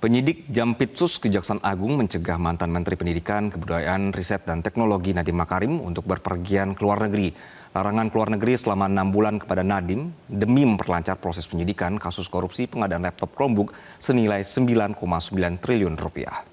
Penyidik Jampitsus Kejaksaan Agung mencegah mantan Menteri Pendidikan, Kebudayaan, Riset, dan Teknologi Nadiem Makarim untuk berpergian ke luar negeri. Larangan keluar negeri selama 6 bulan kepada Nadiem demi memperlancar proses penyidikan kasus korupsi pengadaan laptop Chromebook senilai 9,9 triliun rupiah.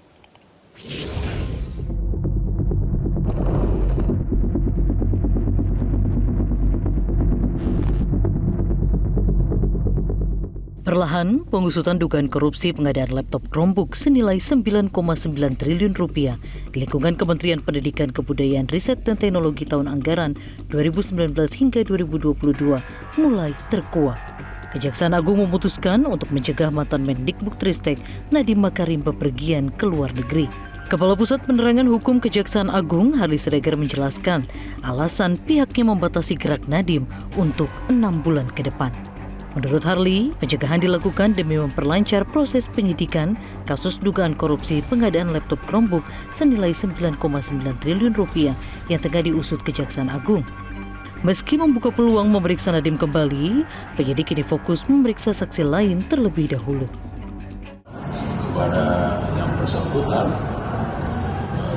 Perlahan, pengusutan dugaan korupsi pengadaan laptop Chromebook senilai 9,9 triliun rupiah di lingkungan Kementerian Pendidikan, Kebudayaan, Riset, dan Teknologi tahun anggaran 2019 hingga 2022 mulai terkuak. Kejaksaan Agung memutuskan untuk mencegah mantan Mendikbudristek Nadiem Makarim bepergian ke luar negeri. Kepala Pusat Penerangan Hukum Kejaksaan Agung, Harli Siregar, menjelaskan alasan pihaknya membatasi gerak Nadiem untuk 6 bulan ke depan. Menurut Harli, pencegahan dilakukan demi memperlancar proses penyidikan kasus dugaan korupsi pengadaan laptop Chromebook senilai 9,9 triliun rupiah yang tengah diusut Kejaksaan Agung. Meski membuka peluang memeriksa Nadiem kembali, penyidik kini fokus memeriksa saksi lain terlebih dahulu. Kepada yang bersangkutan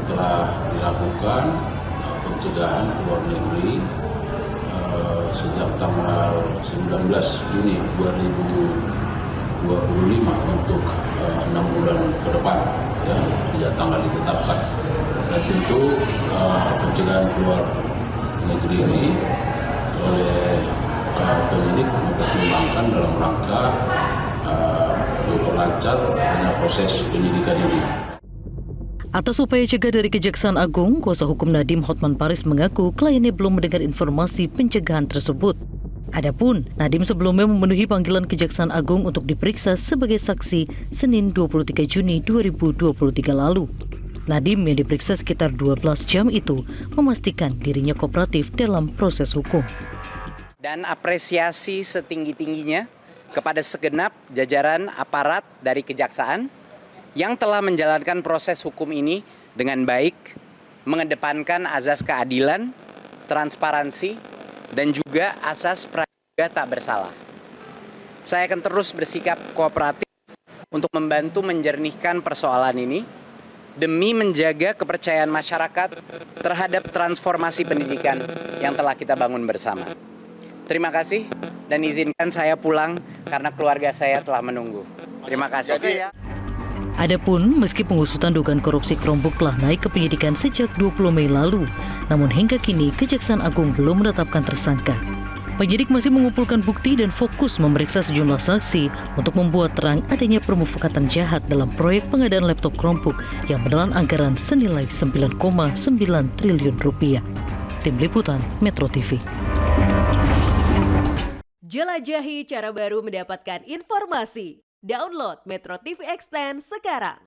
telah dilakukan pencegahan ke luar negeri sejak tanggal 19 Juni 2025 untuk 6 bulan ke depan, ya, sejak tanggal ditetapkan. Dan tentu pencegahan keluar negeri ini oleh penyidik mempertimbangkan dalam rangka memperlancar proses penyidikan ini. Atas upaya cegah dari Kejaksaan Agung, kuasa hukum Nadiem Hotman Paris mengaku kliennya belum mendengar informasi pencegahan tersebut. Adapun Nadiem sebelumnya memenuhi panggilan Kejaksaan Agung untuk diperiksa sebagai saksi Senin 23 Juni 2023 lalu. Nadiem yang diperiksa sekitar 12 jam itu memastikan dirinya kooperatif dalam proses hukum. Dan apresiasi setinggi-tingginya kepada segenap jajaran aparat dari Kejaksaan yang telah menjalankan proses hukum ini dengan baik, mengedepankan azas keadilan, transparansi, dan juga asas praduga tak bersalah. Saya akan terus bersikap kooperatif untuk membantu menjernihkan persoalan ini demi menjaga kepercayaan masyarakat terhadap transformasi pendidikan yang telah kita bangun bersama. Terima kasih dan izinkan saya pulang karena keluarga saya telah menunggu. Terima kasih. Adapun meski pengusutan dugaan korupsi Chromebook telah naik ke penyidikan sejak 20 Mei lalu, namun hingga kini Kejaksaan Agung belum menetapkan tersangka. Penyidik masih mengumpulkan bukti dan fokus memeriksa sejumlah saksi untuk membuat terang adanya permufakatan jahat dalam proyek pengadaan laptop Chromebook yang menelan anggaran senilai 9,9 triliun rupiah. Tim Liputan Metro TV. Jelajahi cara baru mendapatkan informasi. Download Metro TV Extend sekarang.